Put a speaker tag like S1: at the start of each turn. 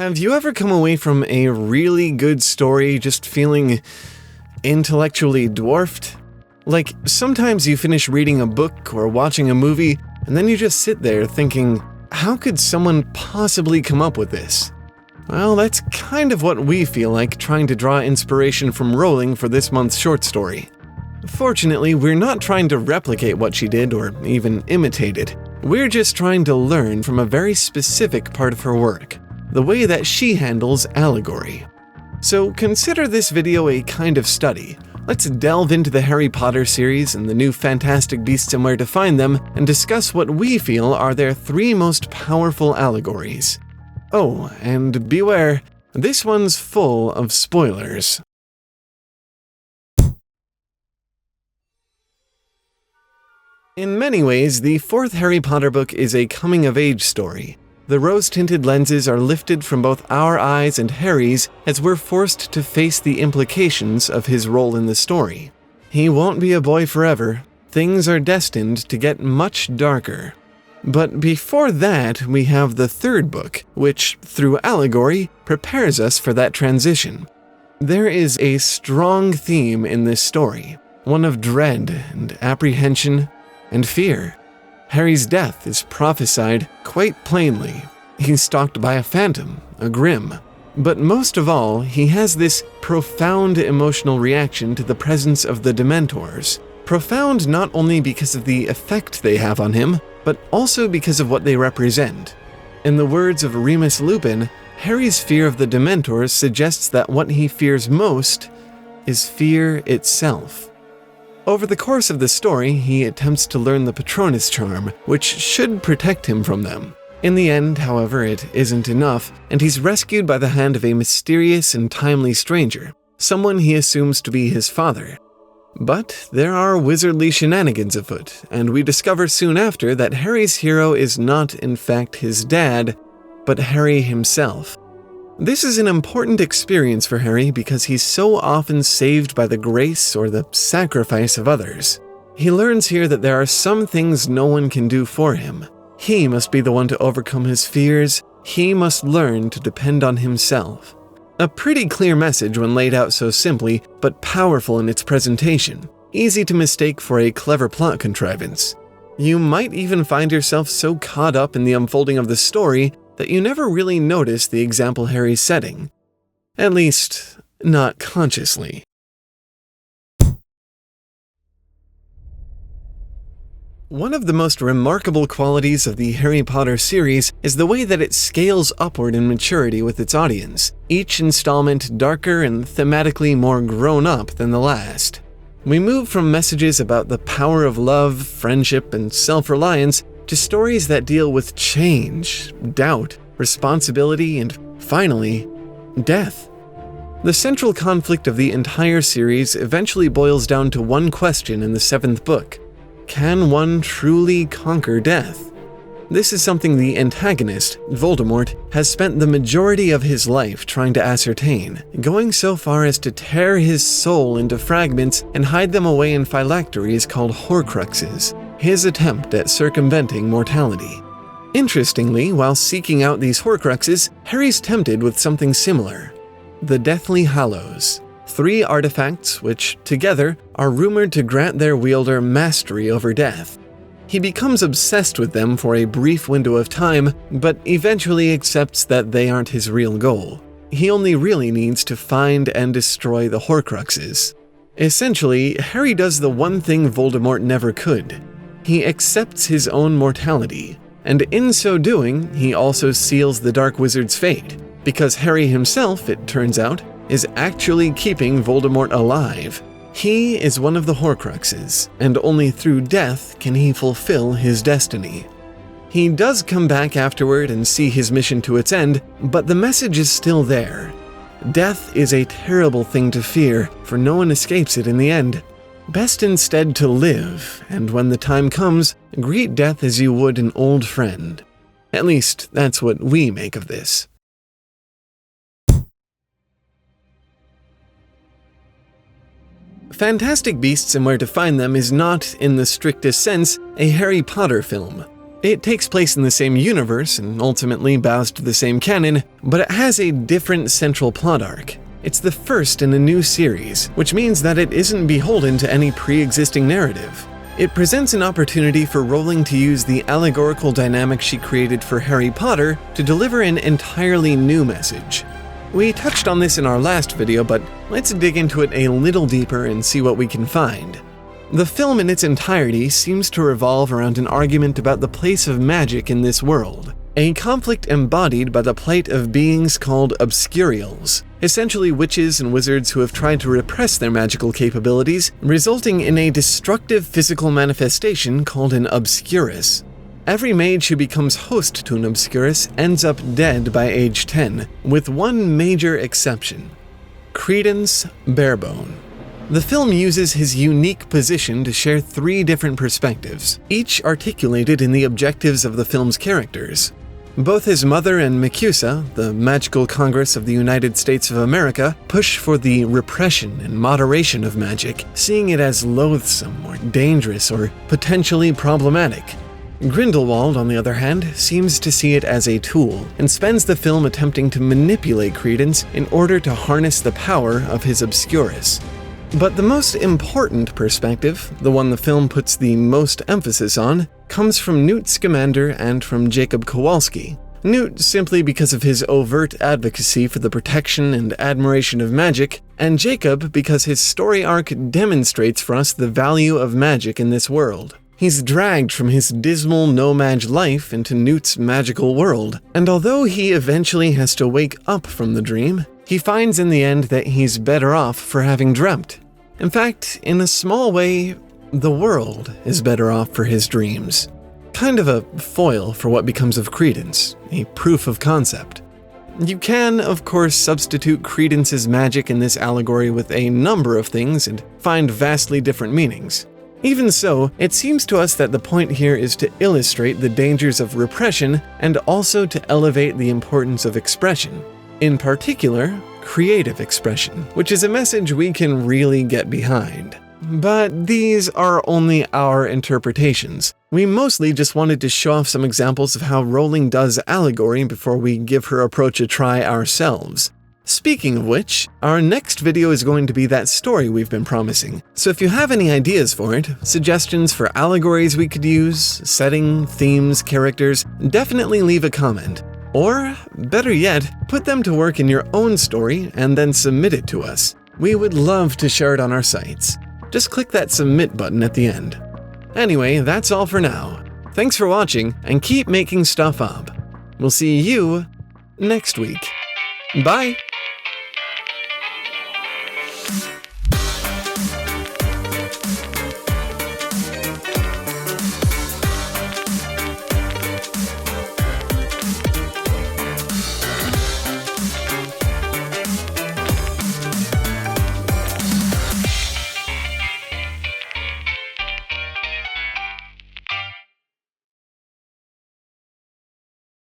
S1: Have you ever come away from a really good story just feeling intellectually dwarfed? Like, sometimes you finish reading a book or watching a movie, and then you just sit there thinking, how could someone possibly come up with this? Well, that's kind of what we feel like trying to draw inspiration from Rowling for this month's short story. Fortunately, we're not trying to replicate what she did or even imitate it. We're just trying to learn from a very specific part of her work, the way that she handles allegory. So consider this video a kind of study. Let's delve into the Harry Potter series and the new Fantastic Beasts and Where to Find Them, and discuss what we feel are their 3 most powerful allegories. Oh, and beware, this one's full of spoilers. In many ways, the 4th Harry Potter book is a coming-of-age story. The rose-tinted lenses are lifted from both our eyes and Harry's as we're forced to face the implications of his role in the story. He won't be a boy forever. Things are destined to get much darker. But before that, we have the 3rd book, which, through allegory, prepares us for that transition. There is a strong theme in this story, one of dread and apprehension and fear. Harry's death is prophesied quite plainly. He's stalked by a phantom, a Grim. But most of all, he has this profound emotional reaction to the presence of the Dementors. Profound not only because of the effect they have on him, but also because of what they represent. In the words of Remus Lupin, Harry's fear of the Dementors suggests that what he fears most is fear itself. Over the course of the story, he attempts to learn the Patronus charm, which should protect him from them. In the end, however, it isn't enough, and he's rescued by the hand of a mysterious and timely stranger, someone he assumes to be his father. But there are wizardly shenanigans afoot, and we discover soon after that Harry's hero is not, in fact, his dad, but Harry himself. This is an important experience for Harry because he's so often saved by the grace or the sacrifice of others. He learns here that there are some things no one can do for him. He must be the one to overcome his fears. He must learn to depend on himself. A pretty clear message when laid out so simply, but powerful in its presentation. Easy to mistake for a clever plot contrivance. You might even find yourself so caught up in the unfolding of the story that you never really notice the example Harry's setting. At least, not consciously. One of the most remarkable qualities of the Harry Potter series is the way that it scales upward in maturity with its audience, each installment darker and thematically more grown-up than the last. We move from messages about the power of love, friendship, and self-reliance to stories that deal with change, doubt, responsibility, and, finally, death. The central conflict of the entire series eventually boils down to one question in the 7th book. Can one truly conquer death? This is something the antagonist, Voldemort, has spent the majority of his life trying to ascertain, going so far as to tear his soul into fragments and hide them away in phylacteries called horcruxes, his attempt at circumventing mortality. Interestingly, while seeking out these horcruxes, Harry's tempted with something similar: the Deathly Hallows. 3 artifacts which, together, are rumored to grant their wielder mastery over death. He becomes obsessed with them for a brief window of time, but eventually accepts that they aren't his real goal. He only really needs to find and destroy the horcruxes. Essentially, Harry does the one thing Voldemort never could. He accepts his own mortality, and in so doing, he also seals the Dark Wizard's fate, because Harry himself, it turns out, is actually keeping Voldemort alive. He is one of the horcruxes, and only through death can he fulfill his destiny. He does come back afterward and see his mission to its end, but the message is still there. Death is a terrible thing to fear, for no one escapes it in the end. Best instead to live, and when the time comes, greet death as you would an old friend. At least, that's what we make of this. Fantastic Beasts and Where to Find Them is not, in the strictest sense, a Harry Potter film. It takes place in the same universe and ultimately bows to the same canon, but it has a different central plot arc. It's the first in a new series, which means that it isn't beholden to any pre-existing narrative. It presents an opportunity for Rowling to use the allegorical dynamic she created for Harry Potter to deliver an entirely new message. We touched on this in our last video, but let's dig into it a little deeper and see what we can find. The film in its entirety seems to revolve around an argument about the place of magic in this world, a conflict embodied by the plight of beings called obscurials, essentially witches and wizards who have tried to repress their magical capabilities, resulting in a destructive physical manifestation called an obscurus. Every mage who becomes host to an obscurus ends up dead by age 10, with one major exception: Credence Barebone. The film uses his unique position to share 3 different perspectives, each articulated in the objectives of the film's characters. Both his mother and Mecusa, the Magical Congress of the United States of America, push for the repression and moderation of magic, seeing it as loathsome or dangerous or potentially problematic. Grindelwald, on the other hand, seems to see it as a tool, and spends the film attempting to manipulate Credence in order to harness the power of his obscurus. But the most important perspective, the one the film puts the most emphasis on, comes from Newt Scamander and from Jacob Kowalski. Newt simply because of his overt advocacy for the protection and admiration of magic, and Jacob because his story arc demonstrates for us the value of magic in this world. He's dragged from his dismal no-mage life into Newt's magical world, and although he eventually has to wake up from the dream, he finds in the end that he's better off for having dreamt. In fact, in a small way, the world is better off for his dreams. Kind of a foil for what becomes of Credence, a proof of concept. You can, of course, substitute Credence's magic in this allegory with a number of things and find vastly different meanings. Even so, it seems to us that the point here is to illustrate the dangers of repression and also to elevate the importance of expression. In particular, creative expression, which is a message we can really get behind. But these are only our interpretations. We mostly just wanted to show off some examples of how Rowling does allegory before we give her approach a try ourselves. Speaking of which, our next video is going to be that story we've been promising, so if you have any ideas for it, suggestions for allegories we could use, setting, themes, characters, definitely leave a comment. Or, better yet, put them to work in your own story and then submit it to us. We would love to share it on our sites. Just click that submit button at the end. Anyway, that's all for now. Thanks for watching, and keep making stuff up. We'll see you next week. Bye!